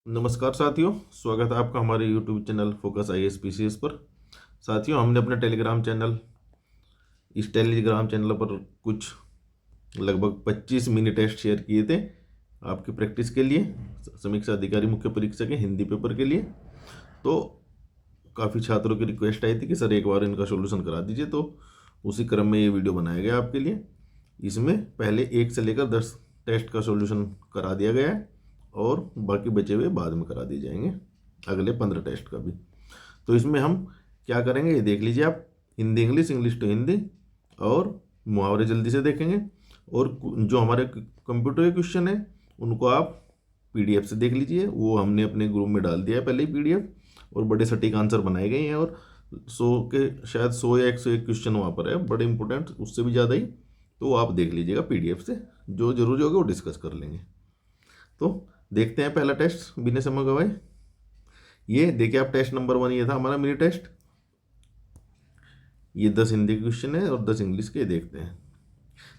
नमस्कार साथियों, स्वागत है आपका हमारे YouTube channel focus IAS PCS पर। साथियों, हमने अपने टेलीग्राम चैनल पर कुछ लगभग 25 मिनी टेस्ट शेयर किए थे आपकी प्रैक्टिस के लिए, समीक्षा अधिकारी मुख्य परीक्षा के हिंदी पेपर के लिए। तो काफ़ी छात्रों की रिक्वेस्ट आई थी कि सर एक बार इनका सॉल्यूशन करा दीजिए, तो उसी क्रम में ये वीडियो बनाया गया आपके लिए। इसमें पहले 1 से लेकर 10 टेस्ट का सॉल्यूशन करा दिया गया है और बाकी बचे हुए बाद में करा दिए जाएंगे, अगले 15 टेस्ट का भी। तो इसमें हम क्या करेंगे ये देख लीजिए आप। Hindi English, English to Hindi और मुहावरे जल्दी से देखेंगे। और जो हमारे कंप्यूटर के क्वेश्चन है उनको आप PDF से देख लीजिए, वो हमने अपने ग्रुप में डाल दिया है पहले ही PDF, और बड़े सटीक आंसर बनाए गए हैं। और 100 के शायद 100 या 101 क्वेश्चन वहाँ पर है, बड़े इंपॉर्टेंट, उससे भी ज़्यादा ही। तो आप देख लीजिएगा PDF से, जो जरूरी होगा वो डिस्कस कर लेंगे। तो देखते हैं पहला टेस्ट बिना समय गवाए। ये देखिए आप, टेस्ट नंबर 1 ये था हमारा मिनी टेस्ट। ये 10 हिंदी के क्वेश्चन है और 10 इंग्लिश के। देखते हैं।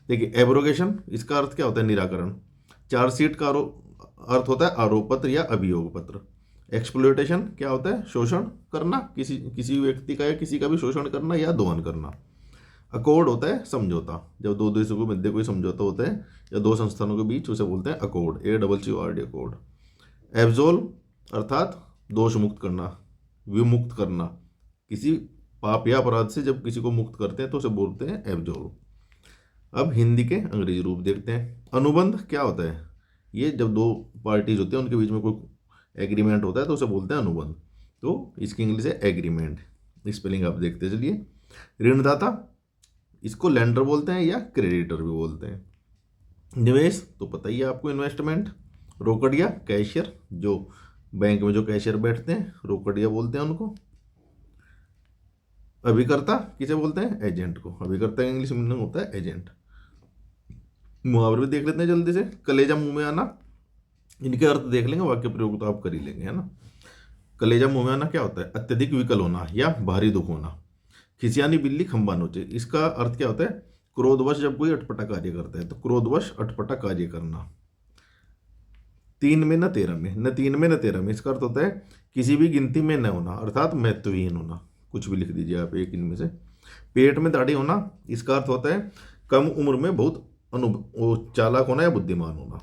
देखिए, एब्रोगेशन, इसका अर्थ क्या होता है? निराकरण। चार्जशीट का अर्थ होता है आरोप पत्र या अभियोग पत्र। एक्सप्लॉयटेशन क्या होता है? शोषण करना, किसी व्यक्ति का या किसी का भी शोषण करना या दोहन करना। अकॉर्ड होता है समझौता, जब दो देशों के मध्य कोई समझौता होता है या दो संस्थानों के बीच, उसे बोलते हैं अकॉर्ड, ACCORD अकॉर्ड। एब्सोल्व अर्थात दोष मुक्त करना, विमुक्त करना। किसी पाप या अपराध से जब किसी को मुक्त करते हैं तो उसे बोलते हैं एब्सोल्व। अब हिंदी के अंग्रेजी रूप देखते हैं। अनुबंध क्या होता है? ये जब दो पार्टीज होती हैं उनके बीच में कोई एग्रीमेंट होता है तो उसे बोलते हैं अनुबंध। तो इसकी इंग्लिश है एग्रीमेंट। स्पेलिंग आप देखते चलिए। ऋणदाता, इसको लेंडर बोलते हैं या क्रेडिटर भी बोलते हैं। निवेश तो पता ही है आपको, इन्वेस्टमेंट। रोकड़िया, कैशियर, जो बैंक में जो कैशियर बैठते हैं रोकड़िया बोलते हैं उनको। अभिकर्ता किसे बोलते हैं? एजेंट को। अभिकर्ता का इंग्लिश मीनिंग होता है एजेंट। मुहावरे भी देख लेते हैं जल्दी से। कलेजा मुंह में आना, इनके अर्थ देख लेंगे, वाक्य प्रयोग तो आप कर ही लेंगे, है ना। कलेजा मुंह में आना क्या होता है? अत्यधिक विकल होना या भारी दुख होना। खिसियानी बिल्ली खंबा नोचे, इसका अर्थ क्या होता है? क्रोधवश जब कोई अटपटा कार्य करता है तो क्रोधवश अटपटा कार्य करना। 3 में न 13 में, न 3 में न 13 में, इसका अर्थ होता है किसी भी गिनती में न होना, अर्थात महत्वहीन होना। कुछ भी लिख दीजिए आप एक इनमें से। पेट में दाढ़ी होना, इसका अर्थ होता है कम उम्र में बहुत चालाक होना या बुद्धिमान होना।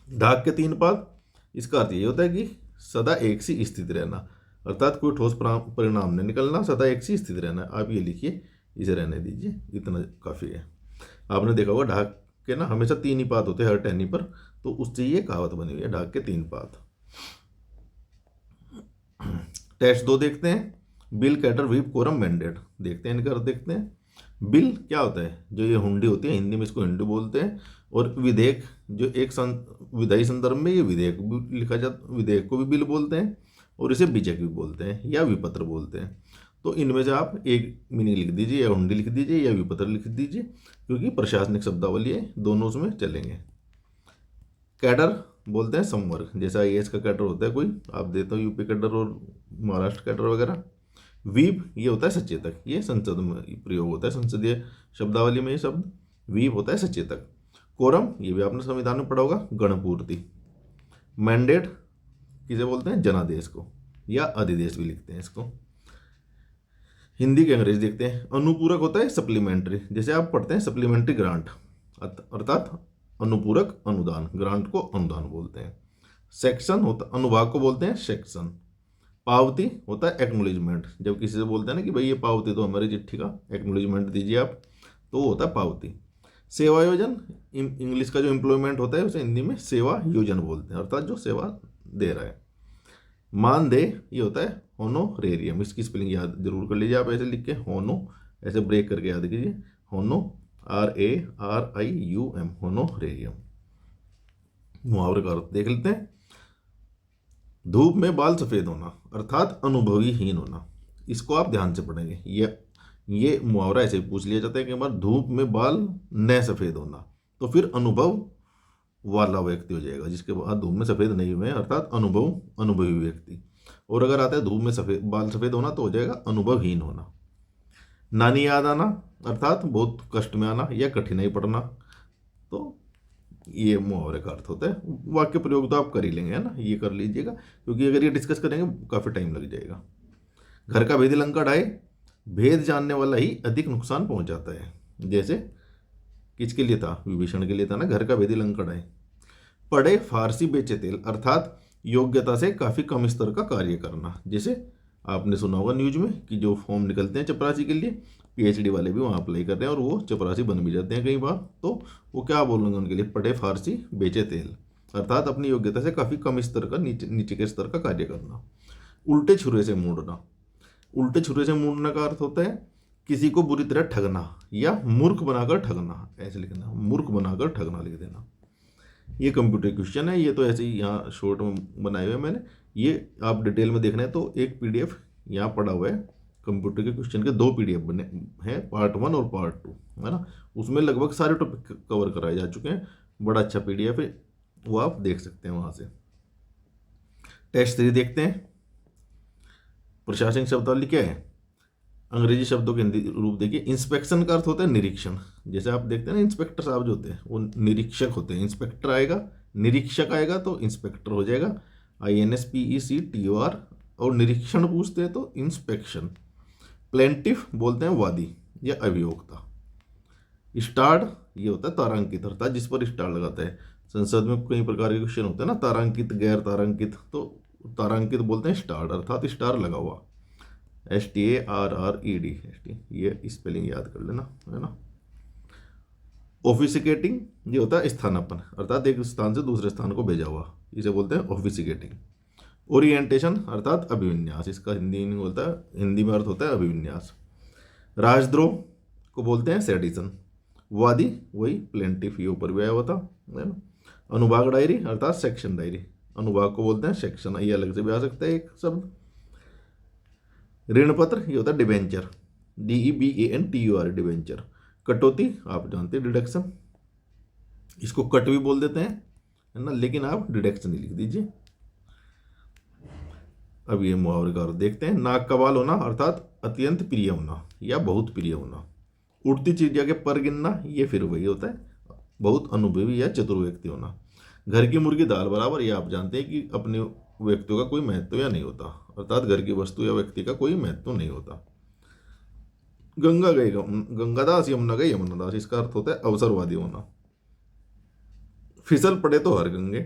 ढाक के 3 पात, इसका अर्थ ये होता है कि सदा एक सी स्थिति रहना, अर्थात कोई ठोस परिणाम नहीं निकलना, सदा एक सी स्थिति रहना। आप ये लिखिए, इसे रहने दीजिए, इतना काफ़ी है। आपने देखा होगा ढाक के ना हमेशा 3 ही पात होते हैं हर टहनी पर, तो उससे ये कहावत बनी हुई है, ढाक के 3 पात। टेस्ट 2 देखते हैं। Bill, cater, whip, quorum, mandate. देखते हैं इनका अर्थ देखते हैं। बिल क्या होता है? जो ये हुंडी होती है, हिंदी में इसको हुंडी बोलते हैं। और विधेयक, जो एक विधायी संदर्भ में ये विधेयक भी लिखा जाता, विधेयक को भी बिल बोलते हैं और इसे बीजक भी बोलते हैं या विपत्र बोलते हैं। तो इनमें से आप एक मीनिंग लिख दीजिए, या हुंडी लिख दीजिए या विपत्र लिख दीजिए, क्योंकि प्रशासनिक शब्दावली है, दोनों उसमें चलेंगे। कैडर बोलते हैं संवर्ग, जैसा IAS का कैडर होता है कोई, आप देते हो यूपी कैडर और महाराष्ट्र कैडर वगैरह। वीप ये होता है सचेतक, ये संसद में प्रयोग होता है, संसदीय शब्दावली में ये शब्द। वीप होता है सचेतक। कोरम ये भी आपने संविधान में पढ़ा होगा, गणपूर्ति। मैंडेट किसे बोलते हैं? जनादेश को, या अधिदेश भी लिखते हैं इसको। हिंदी के अंग्रेजी देखते हैं। अनुपूरक होता है सप्लीमेंट्री, जैसे आप पढ़ते हैं सप्लीमेंट्री ग्रांट, अर्थात अनुपूरक अनुदान, ग्रांट को अनुदान बोलते हैं। सेक्शन होता, अनुभाग को बोलते हैं सेक्शन। पावती होता है एक्नोलेजमेंट, जब किसी से बोलते हैं ना कि भाई ये पावती तो हमारी चिट्ठी का एक्नोलेजमेंट दीजिए आप, तो वो होता है पावती। सेवा योजन, इंग्लिश का जो एम्प्लॉयमेंट होता है उसे हिंदी में सेवा योजन बोलते हैं, अर्थात जो सेवा दे रहा है। मानदेय ये होता है होनोरेरियम, इसकी स्पेलिंग याद जरूर कर लीजिए आप, ऐसे लिख के होनो, ऐसे ब्रेक करके याद कीजिए, होनो, RARIUM, होनोरेरियम। मुहावरे का अर्थ देख लेते हैं। धूप में बाल सफ़ेद होना, अर्थात अनुभवीहीन होना। इसको आप ध्यान से पढ़ेंगे। ये मुहावरा ऐसे पूछ लिया जाता है कि बार धूप में बाल न सफ़ेद होना, तो फिर अनुभव वाला व्यक्ति हो जाएगा, जिसके बाद धूप में सफ़ेद नहीं हुए, अर्थात अनुभवी व्यक्ति। और अगर आता है धूप में सफ़ेद बाल सफ़ेद होना, तो हो जाएगा अनुभवहीन होना। नानी याद आना, अर्थात बहुत कष्ट में आना या कठिनाई पड़ना। तो ये मुहावरे का अर्थ होता है। वाक्य प्रयोग तो आप कर ही लेंगे, है ना, ये कर लीजिएगा, क्योंकि अगर ये डिस्कस करेंगे काफ़ी टाइम लग जाएगा। घर का भेदी लंका ढाए, भेद जानने वाला ही अधिक नुकसान पहुंचाता है। जैसे किसके लिए था, विभीषण के लिए था ना, घर का भेदी लंका ढाए। पढ़े फारसी बेचे तेल, अर्थात योग्यता से काफ़ी कम स्तर का कार्य करना। जैसे आपने सुना होगा न्यूज में कि जो फॉर्म निकलते हैं चपरासी के लिए, पीएचडी वाले भी वहाँ अप्लाई कर रहे हैं और वो चपरासी बन भी जाते हैं कई बार। तो वो क्या बोलेंगे उनके लिए, पढ़े फारसी बेचे तेल, अर्थात अपनी योग्यता से काफ़ी कम स्तर का, नीचे के स्तर का कार्य करना। उल्टे छुरे से मोड़ना, उल्टे छुरे से मोड़ने का अर्थ होता है किसी को बुरी तरह ठगना या मूर्ख बनाकर ठगना, ऐसे लिखना, मूर्ख बनाकर ठगना लिख देना। ये कंप्यूटर क्वेश्चन है, ये तो ऐसे ही यहाँ शॉर्ट में बनाए हुए मैंने, ये आप डिटेल में देखना है तो एक पीडीएफ यहाँ पड़ा हुआ है। कंप्यूटर के क्वेश्चन के 2 पीडीएफ बने हैं, पार्ट 1 और पार्ट 2, है ना। उसमें लगभग सारे टॉपिक कवर कराए जा चुके हैं। बड़ा अच्छा पीडीएफ है, वो आप देख सकते हैं वहाँ से। टेस्ट 3 देखते हैं। प्रशासनिक शब्दावली क्या है, अंग्रेजी शब्दों के हिंदी रूप देखिए। इंस्पेक्शन का अर्थ होता है निरीक्षण। जैसे आप देखते हैं ना, इंस्पेक्टर साहब जो होते हैं वो निरीक्षक होते हैं। इंस्पेक्टर आएगा, निरीक्षक आएगा तो इंस्पेक्टर हो जाएगा, INSPECTOR, और निरीक्षण पूछते हैं तो इंस्पेक्शन। प्लेंटिफ बोलते हैं वादी या अभियोक्ता। स्टार्ड ये होता है तारांकित, अर्थात जिस पर स्टार लगाता है। संसद में कई प्रकार के क्वेश्चन होते हैं ना, तारांकित, गैर तारांकित, तो तारांकित बोलते हैं स्टार्ड, अर्थात स्टार लगा हुआ। STARRED, ये स्पेलिंग याद कर लेना, है ना। ऑफिसिकेटिंग ये होता है स्थानापन्न, अर्थात एक स्थान से दूसरे स्थान को भेजा हुआ, इसे बोलते हैं ऑफिसिकेटिंग। ओरिएंटेशन अर्थात अभिविन्यास, इसका हिंदी में होता है, हिंदी में अर्थ होता है अभिविन्यास। राजद्रोह को बोलते हैं सेडिशन। वादी वही प्लेंटिफ, ये ऊपर भी आया हुआ था, है ना। अनुभाग डायरी अर्थात सेक्शन डायरी, अनुभाग को बोलते हैं सेक्शन, ये अलग से भी आ सकता है एक शब्द। ऋण पत्र ये होता है डिबेंचर, DEBANTUR, डिबेंचर। कटौती आप जानते हैं डिडक्शन, इसको कट भी बोल देते हैं, है ना, लेकिन आप डिडक्शन ही लिख दीजिए। अब ये मुहावरे का अर्थ देखते हैं। नाक का बाल होना अर्थात अत्यंत प्रिय होना या बहुत प्रिय होना। उड़ती चिड़िया के पर गिनना, ये फिर वही होता है बहुत अनुभवी या चतुर व्यक्ति होना। घर की मुर्गी दाल बराबर, ये आप जानते हैं कि अपने व्यक्तियों का कोई महत्व या नहीं होता, अर्थात घर की वस्तु या व्यक्ति का कोई महत्व नहीं होता। गंगा गई गंगादास, यमुना गई यमुनादास, इसका अर्थ होता है अवसरवादी होना। फिसल पड़े तो हर गंगे,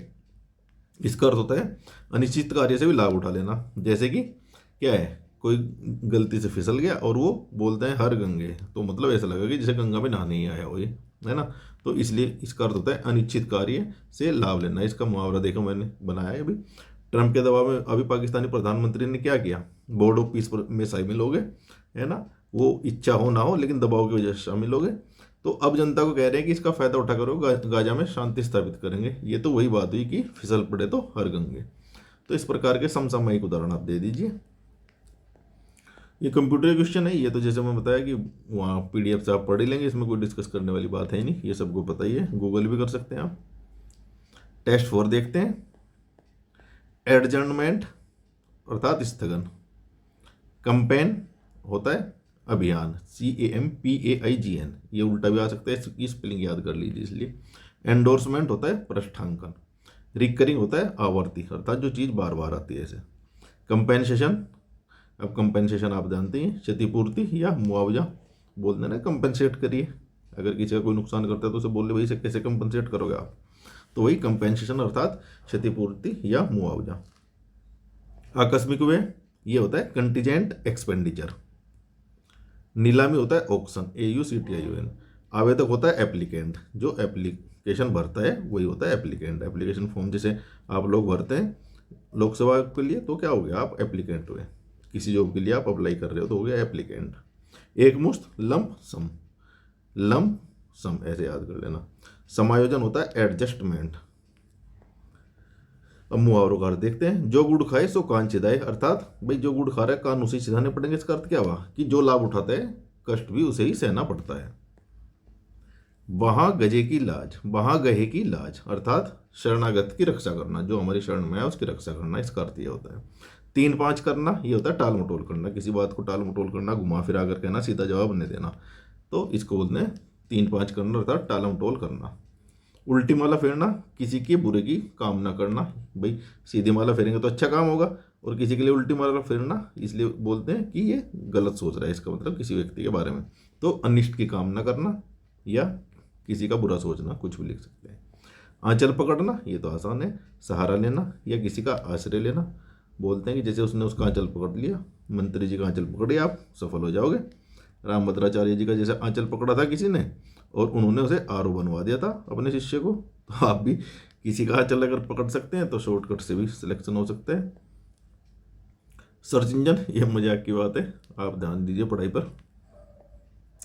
इसका अर्थ होता है अनिश्चित कार्य से भी लाभ उठा लेना। जैसे कि क्या है, कोई गलती से फिसल गया और वो बोलते हैं हर गंगे, तो मतलब ऐसा लगा कि जैसे गंगा में नहाने ही आया हो, है ना। तो इसलिए इसका अर्थ होता है अनिश्चित कार्य से लाभ लेना। इसका मुहावरा देखो मैंने बनाया है अभी। ट्रंप के दबाव में अभी पाकिस्तानी प्रधानमंत्री ने क्या किया, बोर्ड ऑफ पीस में शामिल हो गए, है ना। वो इच्छा हो ना हो लेकिन दबाव की वजह से शामिल हो गए। तो अब जनता को कह रहे हैं कि इसका फायदा उठाकर वो गाजा में शांति स्थापित करेंगे। ये तो वही बात हुई कि फिसल पड़े तो हर गंगे। तो इस प्रकार के समसामयिक उदाहरण आप दे दीजिए। ये कंप्यूटर क्वेश्चन है, ये तो जैसे मैं बताया कि वहाँ PDF से आप पढ़ ही लेंगे, इसमें कोई डिस्कस करने वाली बात है ही नहीं, ये सबको पता ही है, गूगल भी कर सकते हैं आप। टेस्ट 4 देखते हैं। एडजर्नमेंट अर्थात स्थगन। कंपेन होता है अभियान, CAMPAIGN, ये उल्टा भी आ सकता है, इसकी स्पेलिंग याद कर लीजिए इसलिए। एंडोर्समेंट होता है पृष्ठांकन। रिकरिंग होता है आवर्ती, अर्थात जो चीज़ बार बार आती है ऐसे। कंपेंसेशन, अब कंपेंसेशन आप जानते हैं क्षतिपूर्ति या मुआवजा बोलते हैं ना, कंपेंसेट करिए। अगर किसी का कोई नुकसान करता है तो उसे बोले भाई इसे कैसे कंपेंसेट करोगे आप, तो वही कंपेंसेशन अर्थात क्षतिपूर्ति या मुआवजा। आकस्मिक व्यय ये होता है कंटीजेंट एक्सपेंडिचर। नीलामी होता है ऑक्शन, AUCTION। आवेदक होता है एप्लीकेंट, जो एप्लीकेशन भरता है वही होता है एप्लीकेंट। एप्लीकेशन फॉर्म जैसे आप लोग भरते हैं लोकसभा के लिए, तो क्या हो गया, आप एप्लीकेंट हुए। किसी जॉब के लिए आप अप्लाई कर रहे हो तो हो गया एप्लीकेंट। एक मुश्त लंप सम, लंप सम ऐसे याद कर लेना। समायोजन होता है एडजस्टमेंट। अब मुहावरों का अर्थ देखते हैं। जो गुड़ खाए सो कान चिदाए, अर्थात भाई जो गुड़ खा रहा है कान उसे ही चिदाने पड़ेंगे। इसका अर्थ क्या हुआ कि जो लाभ उठाता है कष्ट भी उसे ही सहना पड़ता है। वहां गजे की लाज, वहां गहे की लाज, अर्थात शरणागत की रक्षा करना, जो हमारी शरण में है उसकी रक्षा करना, इसका अर्थ यह होता है। 3-5 करना ये होता है टाल मटोल करना, किसी बात को टाल मटोल करना, घुमा फिरा कर कहना, सीधा जवाब नहीं देना, तो इसको बोलते हैं 3-5 करना अर्थात टाल मटोल करना। उल्टी माला फेरना, किसी के बुरे की कामना करना। भाई सीधी माला फेरेंगे तो अच्छा काम होगा, और किसी के लिए उल्टी माला फेरना इसलिए बोलते हैं कि ये गलत सोच रहा है, इसका मतलब किसी व्यक्ति के बारे में। तो अनिष्ट की कामना करना या किसी का बुरा सोचना, कुछ भी लिख सकते हैं। आंचल पकड़ना, ये तो आसान है, सहारा लेना या किसी का आश्रय लेना। बोलते हैं कि जैसे उसने उसका आंचल पकड़ लिया, मंत्री जी का आंचल पकड़िए, आप सफल हो जाओगे। रामभद्राचार्य जी का जैसे आंचल पकड़ा था किसी ने और उन्होंने उसे आरो बनवा दिया था अपने शिष्य को, तो आप भी किसी का आंचल अगर पकड़ सकते हैं तो शॉर्टकट से भी सिलेक्शन हो सकता है। सर्च इंजन, ये मजाक की बात है, आप ध्यान दीजिए पढ़ाई पर।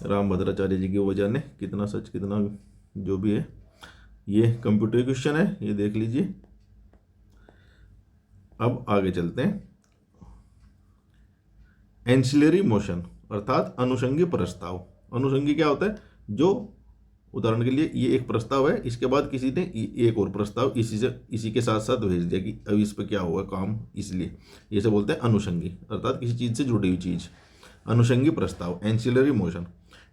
रामभद्राचार्य जी की वजह ने कितना सच कितना जो भी है, ये कंप्यूटर क्वेश्चन है, ये देख लीजिए। अब आगे चलते हैं। एंसिलरी मोशन अर्थात अनुषंगी प्रस्ताव। अनुषंगी क्या होता है? जो उदाहरण के लिए ये एक प्रस्ताव है, इसके बाद किसी ने एक और प्रस्ताव इसी के साथ साथ भेज दिया कि अब इस पर क्या होगा काम, इसलिए ये से बोलते हैं अनुषंगी, अर्थात किसी चीज़ से जुड़ी हुई चीज़। अनुषंगी प्रस्ताव, एंसिलरी मोशन।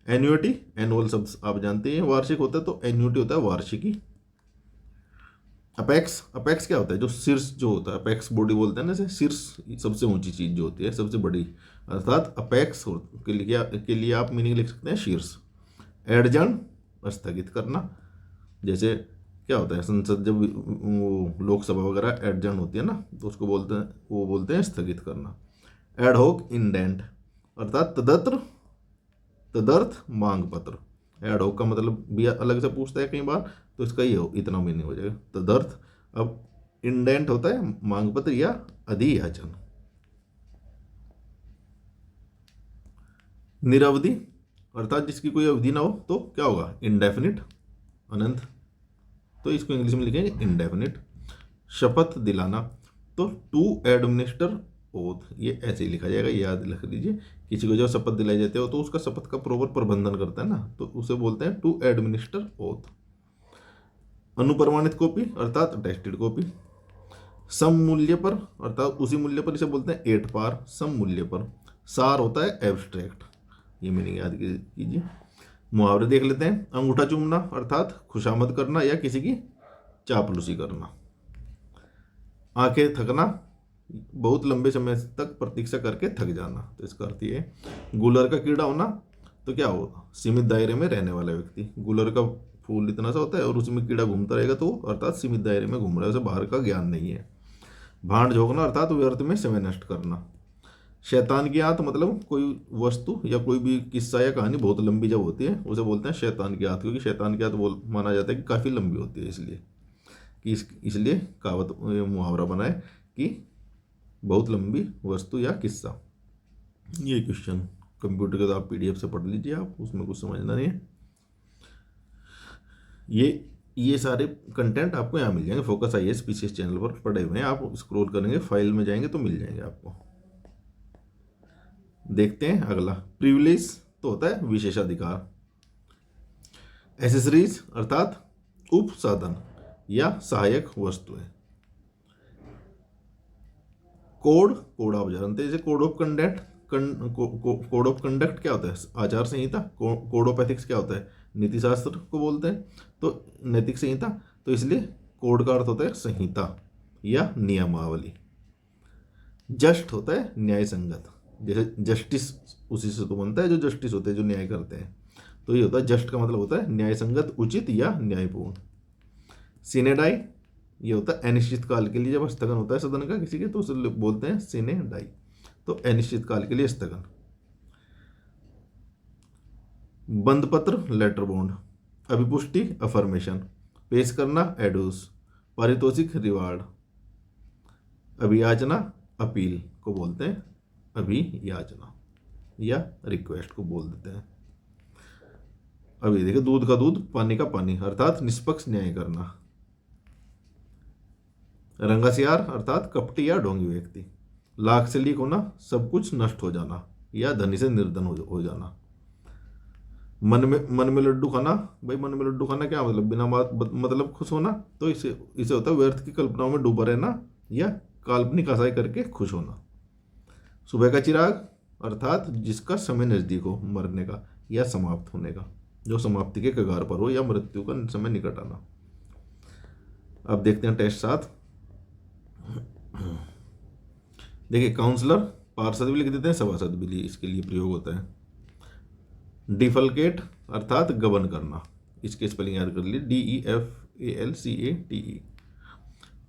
एन्युटी, एनुअल शब्द आप जानते हैं वार्षिक होता है, तो एन्युटी होता है वार्षिकी। अपेक्स, अपेक्स क्या होता है? जो शीर्ष जो होता है, अपेक्स बॉडी बोलते हैं ना, जैसे शीर्ष सबसे ऊंची चीज जो होती है, सबसे बड़ी, अर्थात अपेक्स के लिए आप मीनिंग लिख सकते हैं शीर्ष। एडजर्न, स्थगित करना। जैसे क्या होता है, संसद जब वो लोकसभा वगैरह एडजर्न होती है ना, तो उसको बोलते हैं स्थगित करना। एडहोक इंडेंट अर्थात तदर्थ मांग पत्र। एडहोक का मतलब भी अलग से पूछता है कई बार, तो इसका ये इतना मीनिंग हो जाएगा तदर्थ। अब इंडेंट होता है मांग पत्र या अधियाचन। निरवधि अर्थात जिसकी कोई अवधि ना हो, तो क्या होगा? इंडेफिनिट, अनंत, तो इसको इंग्लिश में लिखेंगे इंडेफिनिट। शपथ दिलाना, तो टू एडमिनिस्टर ओथ, ये ऐसे ही लिखा जाएगा, याद रख लीजिए। किसी को जब शपथ दिलाई जाती है तो उसका शपथ का प्रॉपर प्रबंधन करता है ना, तो उसे बोलते हैं टू एडमिनिस्टर ओथ। अनुप्रमाणित कॉपी अर्थात टेस्टेड कॉपी। सम मूल्य पर अर्थात उसी मूल्य पर, इसे बोलते हैं एट पार, सम मूल्य पर। सार होता है एब्स्ट्रैक्ट, ये मीनिंग याद कीजिए। मुहावरे देख लेते हैं। अंगूठा चूमना अर्थात खुशामद करना या किसी की चापलूसी करना। आंखें थकना, बहुत लंबे समय तक प्रतीक्षा करके थक जाना, तो इसका अर्थ ये है। गुलर का कीड़ा होना, तो क्या होगा? सीमित दायरे में रहने वाला व्यक्ति। गुलर का फूल इतना सा होता है और उसमें कीड़ा घूमता रहेगा, तो अर्थात सीमित दायरे में घूम रहा है, उसे बाहर का ज्ञान नहीं है। भांड झोंकना अर्थात व्यर्थ में समय नष्ट करना। शैतान की आंत मतलब कोई वस्तु या कोई भी किस्सा या कहानी बहुत लंबी जब होती है, उसे बोलते हैं शैतान की आंत, क्योंकि शैतान की आंत माना जाता है कि काफ़ी लंबी होती है, इसलिए इसलिए कहावत मुहावरा बना है कि बहुत लंबी वस्तु या किस्सा। ये क्वेश्चन कंप्यूटर के तो आप पीडीएफ से पढ़ लीजिए, आप उसमें कुछ समझना नहीं है। ये सारे कंटेंट आपको यहाँ मिल जाएंगे, फोकस आईएएस पीसीएस चैनल पर पढ़े हुए हैं, आप स्क्रॉल करेंगे फाइल में जाएंगे तो मिल जाएंगे आपको। देखते हैं अगला। प्रिविलेज तो होता है विशेषाधिकार। एसेसरीज अर्थात उपसाधन या सहायक वस्तुएं। कोड आप जानते हैं, जैसे code of conduct. Code of conduct क्या होता है? आचार संहिता। कोड ऑफ एथिक्स क्या होता है? नीति शास्त्र को बोलते हैं, तो नैतिक संहिता, तो इसलिए कोड का अर्थ होता है संहिता या नियमावली। जस्ट होता है न्याय संगत, जैसे जस्टिस उसी से तो बनता है, जो जस्टिस होते हैं जो न्याय करते हैं, तो ये होता है जस्ट का मतलब होता है न्याय संगत, उचित या न्यायपूर्ण। सिनेडाई, ये होता है अनिश्चित काल के लिए जब स्थगन होता है सदन का किसी के, तो उसे बोलते हैं सिनेडाई, तो अनिश्चित काल के लिए स्थगन। बंद पत्र लेटर बॉन्ड। अभिपुष्टि अफर्मेशन। पेश करना एडोस। पारितोषिक रिवार्ड। अभियाचना अपील को बोलते हैं अभियाचना या रिक्वेस्ट को बोल देते हैं। अभी देखिए, दूध का दूध पानी का पानी अर्थात निष्पक्ष न्याय करना। रंगासियार अर्थात कपटी या ढोंगी व्यक्ति। लाख से लीक होना, सब कुछ नष्ट हो जाना या धनी से निर्धन हो जाना। मन में लड्डू खाना, भाई मन में लड्डू खाना क्या मतलब? बिना मतलब खुश होना, तो इसे होता है व्यर्थ की कल्पनाओं में डूबा रहना या काल्पनिक आशाएं करके खुश होना। सुबह का चिराग अर्थात जिसका समय नजदीक हो मरने का या समाप्त होने का, जो समाप्ति के कगार पर हो या मृत्यु का समय निकट आना। अब देखते हैं टेस्ट 7। देखिए काउंसलर पार्षद भी लिख देते हैं, सभासद भी इसके लिए प्रयोग होता है। डिफलकेट अर्थात गबन करना, इसके स्पेलिंग याद कर लीजिए, DEFALCATE।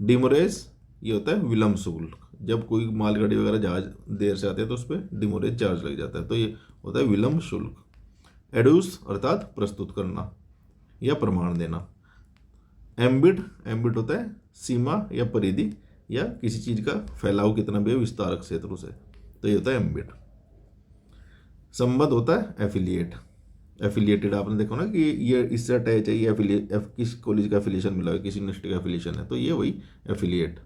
डिमोरेज ये होता है विलंब शुल्क, जब कोई मालगाड़ी वगैरह जहाज देर से आते हैं तो उस पर डिमोरेज चार्ज लग जाता है, तो ये होता है विलंब शुल्क। एड्यूस अर्थात प्रस्तुत करना या प्रमाण देना। एम्बिट होता है सीमा या परिधि या किसी चीज़ का फैलाव कितना भी है विस्तारक क्षेत्र से, तो ये होता है एम्बिट। संबद्ध होता है एफिलिएटेड, आपने देखा ना कि ये इससे अटैच है, ये किस कॉलेज का एफिलिएशन मिला है, किस यूनिवर्सिटी का एफिलिएशन है, तो ये वही एफिलिएट।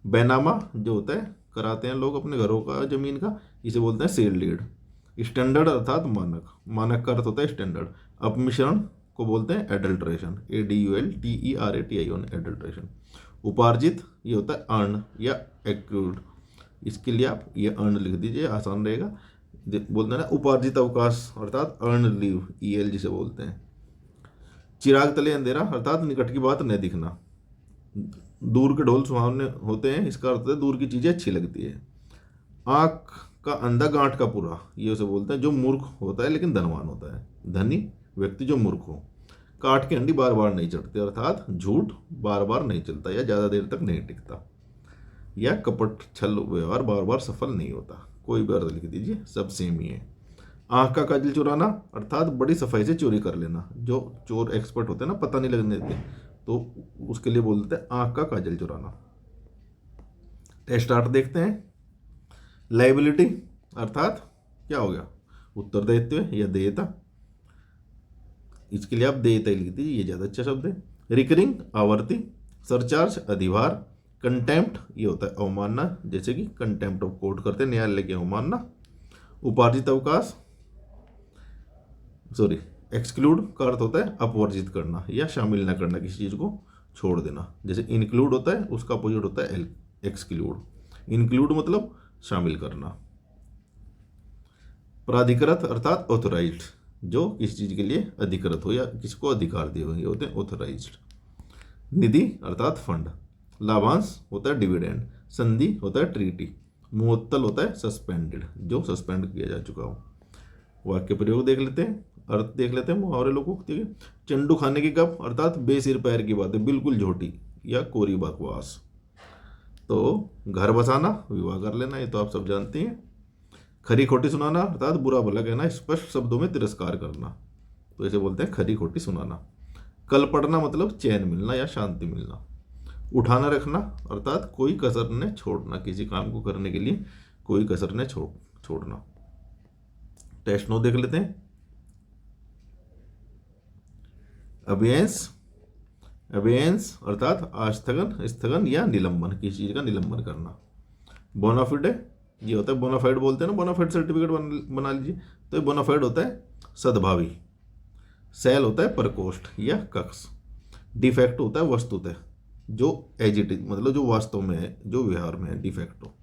बैनामा जो होता है कराते हैं लोग अपने घरों का जमीन का, इसे बोलते हैं सेल डीड। स्टैंडर्ड अर्थात मानक का अर्थ होता है स्टैंडर्ड। अपमिश्रण को बोलते हैं एडल्ट्रेशन, ADULTERATION, एडल्ट्रेशन। उपार्जित ये होता है अर्न या एक्रूड, इसके लिए आप ये अर्न लिख दीजिए, आसान रहेगा। बोलते हैं ना उपार्जित अवकाश अर्थात अर्न लीव, EL जिसे बोलते हैं। चिराग तले अंधेरा अर्थात निकट की बात न दिखना। दूर के ढोल सुहावने होते हैं, इसका अर्थ है दूर की चीज़ें अच्छी लगती है। आँख का अंधा गांठ का पूरा, ये उसे बोलते हैं जो मूर्ख होता है लेकिन धनवान होता है, धनी व्यक्ति जो मूर्ख हो। काठ की अंडी बार बार नहीं चढ़ती अर्थात झूठ बार बार नहीं चलता या ज़्यादा देर तक नहीं टिकता, या कपट छल व्यवहार बार बार सफल नहीं होता। कोई भी अर्थ लिख दीजिए, सब सेम ही है। आँख का काजल चुराना अर्थात बड़ी सफाई से चोरी कर लेना, जो चोर एक्सपर्ट होते हैं ना, पता नहीं लगने देते, तो उसके लिए बोलते हैं आँख का काजल चुराना। टेस्ट 8 देखते हैं। लाइबिलिटी अर्थात क्या हो गया, उत्तरदायित्व या देयता, इसके लिए आप देयता लिख दीजिए, ये ज़्यादा अच्छा शब्द है। रिकरिंग आवर्ती, सरचार्ज अधिभार, कंटेम्प्ट ये होता है अवमानना, जैसे कि कंटेम्प्ट ऑफ कोर्ट करते हैं न्यायालय की अवमानना। उपार्जित अवकाश एक्सक्लूड का अर्थ होता है अपवर्जित करना या शामिल न करना, किसी चीज़ को छोड़ देना, जैसे इंक्लूड होता है उसका अपोजिट होता है एक्सक्लूड। इंक्लूड मतलब शामिल करना। प्राधिकृत अर्थात ऑथोराइज्ड, जो किसी चीज़ के लिए अधिकृत हो या किसको अधिकार दिए हुए होते हैं ऑथोराइज्ड। निधि अर्थात फंड। लाभांश होता है डिविडेंड। संधि होता है ट्रीटी। मुअत्तल होता है सस्पेंडेड, जो सस्पेंड किया जा चुका हो। वाक्य प्रयोग देख लेते हैं, अर्थ देख लेते हैं मुहावरे लोगों को। चंडू खाने की कप अर्थात बेसिर पैर की बात है, बिल्कुल झोटी या कोरी बकवास। तो घर बसाना विवाह कर लेना, ये तो आप सब जानते हैं। खरी खोटी सुनाना अर्थात बुरा भला कहना, स्पष्ट शब्दों में तिरस्कार करना, तो इसे बोलते हैं खरी खोटी सुनाना। कल पड़ना मतलब चैन मिलना या शांति मिलना। उठाना रखना अर्थात कोई कसर न छोड़ना, किसी काम को करने के लिए कोई कसर न छोड़ना। टेस्ट 9 देख लेते हैं। अबेयंस अर्थात आस्थगन, स्थगन या निलंबन, किसी चीज़ का निलंबन करना। बोनाफिडे ये होता है, बोनाफाइड बोलते हैं ना, बोनाफाइड सर्टिफिकेट बना लीजिए, तो ये बोनाफाइड होता है सद्भावी। सेल होता है प्रकोष्ठ या कक्ष। डिफेक्ट होता है वस्तुतः, जो एजिटिव मतलब जो वास्तव में है, जो व्यवहार में है, डिफेक्टो।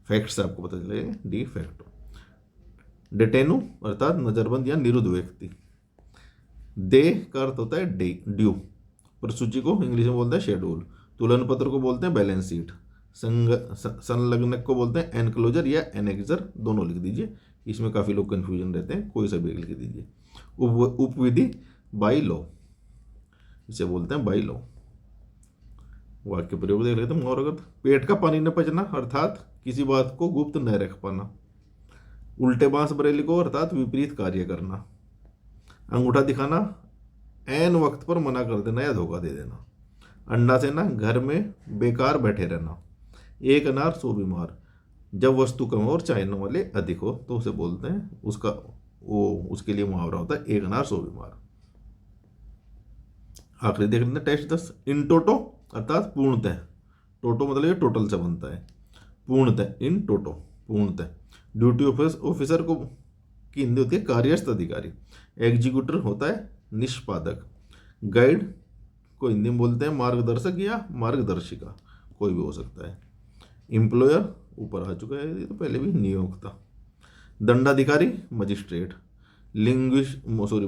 फैक्ट से आपको पता चलेगा डिफेक्टो। डिटेनु अर्थात नजरबंद या निरुद्ध व्यक्ति। दे का अर्थ होता है ड्यू। प्रसूची को इंग्लिश में बोलते हैं शेड्यूल। तुलन पत्र को बोलते हैं बैलेंस शीट। संलग्नक को बोलते हैं एनक्लोजर या एनेक्जर, दोनों लिख दीजिए, इसमें काफ़ी लोग कन्फ्यूजन रहते हैं, कोई सा भी लिख दीजिए। उपविधि बाई लॉ, इसे बोलते हैं बाई लॉ। वाक्य प्रयोग देख लेते हैं। और अगर पेट का पानी न पचना अर्थात किसी बात को गुप्त न रख पाना। उल्टे बांस बरेली को अर्थात विपरीत कार्य करना। अंगूठा दिखाना, ऐन वक्त पर मना कर देना या धोखा दे देना। अंडा सेना, घर में बेकार बैठे रहना। एक अनार 100 बीमार, जब वस्तु कम हो और चाहने वाले अधिक हो तो उसे बोलते हैं, उसके लिए मुहावरा होता है एक अनार 100 बीमार। आखिरी देख लेते हैं टेस्ट 10। इन टोटो अर्थात पूर्णतः, टोटो मतलब ये टोटल से बनता है, पूर्णतः, इन टोटो पूर्णतः। ड्यूटी ऑफिसर को की हिंदी होती है कार्यस्थ अधिकारी। एग्जीक्यूटर होता है निष्पादक। गाइड को हिंदी में बोलते हैं मार्गदर्शक या मार्गदर्शिका, कोई भी हो सकता है। एम्प्लॉयर ऊपर आ चुका है, ये तो पहले भी नियोक्ता। दंडाधिकारी मजिस्ट्रेट।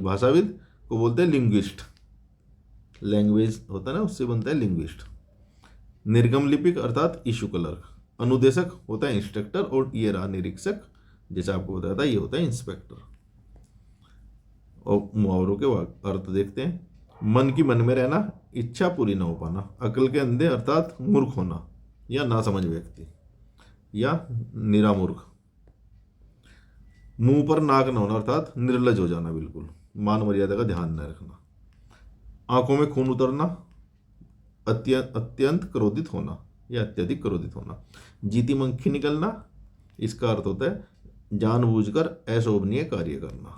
भाषाविद को बोलते हैं लिंग्विस्ट। लैंग्वेज होता है ना, उससे बनता है लिंग्विस्ट। निर्गम लिपिक अर्थात इशू क्लर्क। अनुदेशक होता है इंस्ट्रक्टर, और ये रहा निरीक्षक, जैसे आपको बताया था ये होता है इंस्पेक्टर। और मुहावरों के अर्थ देखते हैं। मन की मन में रहना, इच्छा पूरी न हो पाना, अकल के अंधे अर्थात मूर्ख होना या नासमझ व्यक्ति या निरामूर्ख। मुंह पर नाक न होना अर्थात निर्लज हो जाना, बिल्कुल मान मर्यादा का ध्यान न रखना। आंखों में खून उतरना, अत्यंत क्रोधित होना या अत्यधिक क्रोधित होना। जीती मक्खी निकलना, इसका अर्थ होता है जानबूझकर अशोभनीय कार्य करना।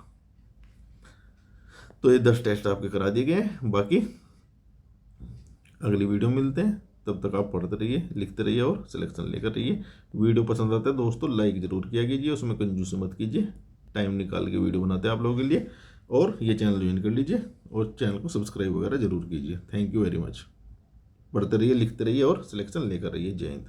तो ये 10 टेस्ट आपके करा दिए गए हैं। बाकी अगली वीडियो में मिलते हैं, तब तक आप पढ़ते रहिए, लिखते रहिए और सिलेक्शन लेकर रहिए। वीडियो पसंद आता है दोस्तों लाइक ज़रूर किया कीजिए, उसमें कंजूसी मत कीजिए, टाइम निकाल के वीडियो बनाते हैं आप लोगों के लिए। और ये चैनल ज्वाइन कर लीजिए और चैनल को सब्सक्राइब वगैरह जरूर कीजिए। Thank you very much. पढ़ते रहिए, लिखते रहिए और सिलेक्शन लेकर रहिए। जय हिंद।